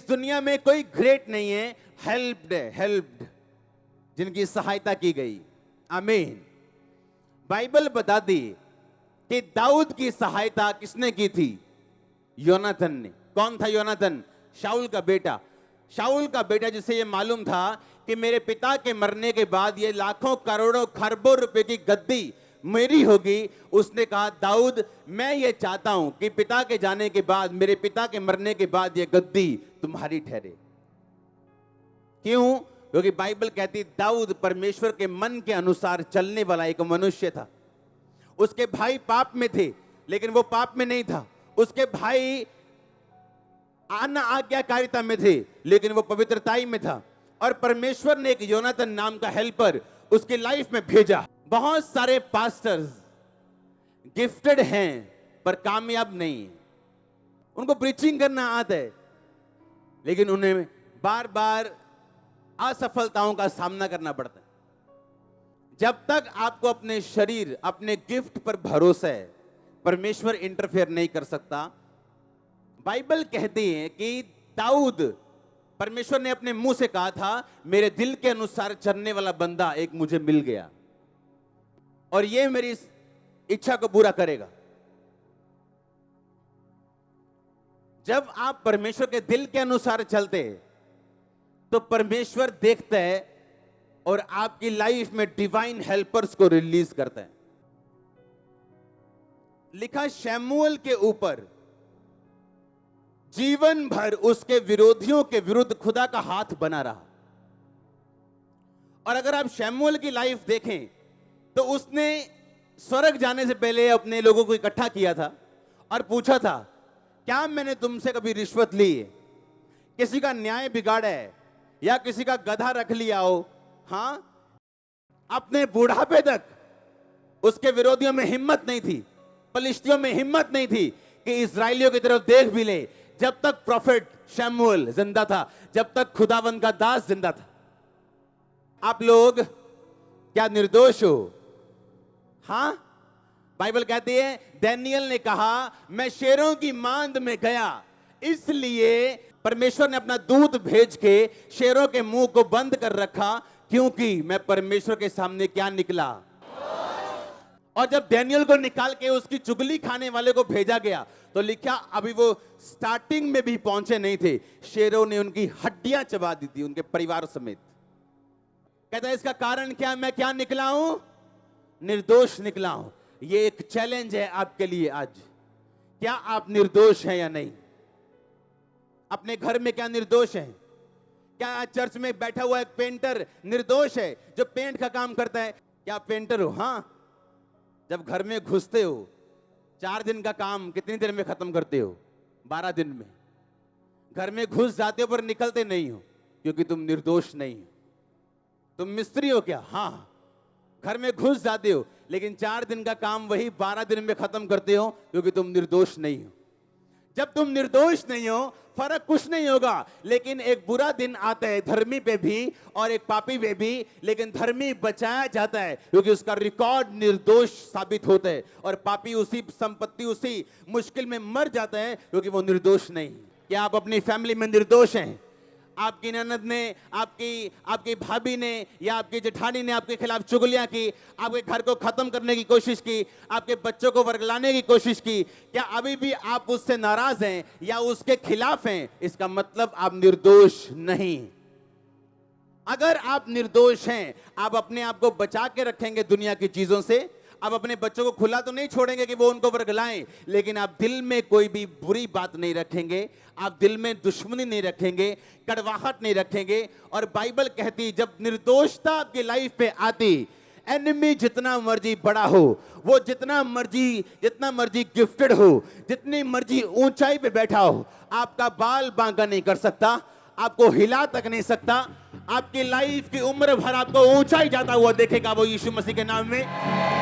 दुनिया में कोई ग्रेट नहीं है, हेल्प्ड जिनकी सहायता की गई। आमीन। बाइबल बताती कि दाऊद की सहायता किसने की थी? योनाथन ने। कौन था योनाथन? शाऊल का बेटा। शाऊल का बेटा जिसे यह मालूम था कि मेरे पिता के मरने के बाद ये लाखों करोड़ों खरबों रुपए की गद्दी मेरी होगी। उसने कहा दाऊद, मैं ये चाहता हूं कि पिता के जाने के बाद, मेरे पिता के मरने के बाद ये गद्दी तुम्हारी ठहरे। क्यों? क्योंकि बाइबल कहती दाऊद परमेश्वर के मन के अनुसार चलने वाला एक मनुष्य था। उसके भाई पाप में थे, लेकिन वो पाप में नहीं था। उसके भाई आना आज्ञाकारिता में थे, लेकिन वो पवित्रताई में था। और परमेश्वर ने एक योनाथन नाम का हेल्पर उसकी लाइफ में भेजा। बहुत सारे पास्टर्स गिफ्टेड हैं पर कामयाब नहीं। उनको प्रीचिंग करना आता है, लेकिन उन्हें बार बार असफलताओं का सामना करना पड़ता है। जब तक आपको अपने शरीर, अपने गिफ्ट पर भरोसा है, परमेश्वर इंटरफेयर नहीं कर सकता। बाइबल कहती है कि दाऊद, परमेश्वर ने अपने मुंह से कहा था मेरे दिल के अनुसार चलने वाला बंदा एक मुझे मिल गया और ये मेरी इच्छा को पूरा करेगा। जब आप परमेश्वर के दिल के अनुसार चलते हैं तो परमेश्वर देखता है और आपकी लाइफ में डिवाइन हेल्पर्स को रिलीज करता है। लिखा शमूएल के ऊपर जीवन भर उसके विरोधियों के विरुद्ध खुदा का हाथ बना रहा। और अगर आप शमूएल की लाइफ देखें तो उसने स्वर्ग जाने से पहले अपने लोगों को इकट्ठा किया था और पूछा था, क्या मैंने तुमसे कभी रिश्वत ली है, किसी का न्याय बिगाड़ा है या किसी का गधा रख लिया हो? हां, अपने बुढ़ापे तक उसके विरोधियों में हिम्मत नहीं थी, फलिश्तियों में हिम्मत नहीं थी कि इजराइलियों की तरफ देख भी ले। जब तक प्रॉफिट शमूएल जिंदा था, जब तक खुदावंद का दास जिंदा था। आप लोग क्या निर्दोष हो? हां, बाइबल कहती है दानियेल ने कहा मैं शेरों की मांद में गया, इसलिए परमेश्वर ने अपना दूत भेज के शेरों के मुंह को बंद कर रखा, क्योंकि मैं परमेश्वर के सामने क्या निकला। और जब दानियेल को निकाल के उसकी चुगली खाने वाले को भेजा गया तो लिखा अभी वो स्टार्टिंग में भी पहुंचे नहीं थे, शेरों ने उनकी हड्डियां चबा दी थी, उनके परिवार समेत। कहता है इसका कारण क्या? मैं क्या निकला हूं? निर्दोष निकला हूं। ये एक चैलेंज है आपके लिए आज। क्या आप निर्दोष हैं या नहीं? अपने घर में क्या निर्दोष हैं? क्या चर्च में बैठा हुआ एक पेंटर निर्दोष है जो पेंट का काम करता है? क्या आप पेंटर हो? हां। जब घर में घुसते हो 4 दिन का काम कितनी देर में खत्म करते हो? 12 दिन में। घर में घुस जाते हो पर निकलते नहीं हो क्योंकि तुम निर्दोष नहीं हो। तुम मिस्त्री हो क्या? हां। घर में घुस जाते हो लेकिन 4 दिन का काम वही 12 दिन में खत्म करते हो क्योंकि तुम निर्दोष नहीं हो। जब तुम निर्दोष नहीं हो फर्क कुछ नहीं होगा, लेकिन एक बुरा दिन आता है धर्मी पे भी और एक पापी पे भी, लेकिन धर्मी बचाया जाता है क्योंकि उसका रिकॉर्ड निर्दोष साबित होता है और पापी उसी संपत्ति, उसी मुश्किल में मर जाता है क्योंकि वो निर्दोष नहीं। क्या आप अपनी फैमिली में निर्दोष हैं? आपकी ननद ने, आपकी भाभी ने या आपकी जेठानी ने आपके खिलाफ चुगलियां की, आपके घर को खत्म करने की कोशिश की, आपके बच्चों को वर्गलाने की कोशिश की, क्या अभी भी आप उससे नाराज हैं या उसके खिलाफ हैं? इसका मतलब आप निर्दोष नहीं। अगर आप निर्दोष हैं, आप अपने आप को बचा के रखेंगे दुनिया की चीजों से। आप अपने बच्चों को खुला तो नहीं छोड़ेंगे कि वो उनको वर्गलाएं, लेकिन आप दिल में कोई भी बुरी बात नहीं रखेंगे, आप दिल में दुश्मनी नहीं रखेंगे, कड़वाहट नहीं रखेंगे। और बाइबल कहती जब निर्दोषता आपकी लाइफ पे आती, एनिमी जितना मर्जी बड़ा हो, वो जितना मर्जी गिफ्टेड हो, जितनी मर्जी ऊंचाई पे बैठा हो, आपका बाल बांका नहीं कर सकता, आपको हिला तक नहीं सकता। आपकी लाइफ की उम्र भर आपको ऊंचाई जाता हुआ देखेगा वो यीशु मसीह के नाम में।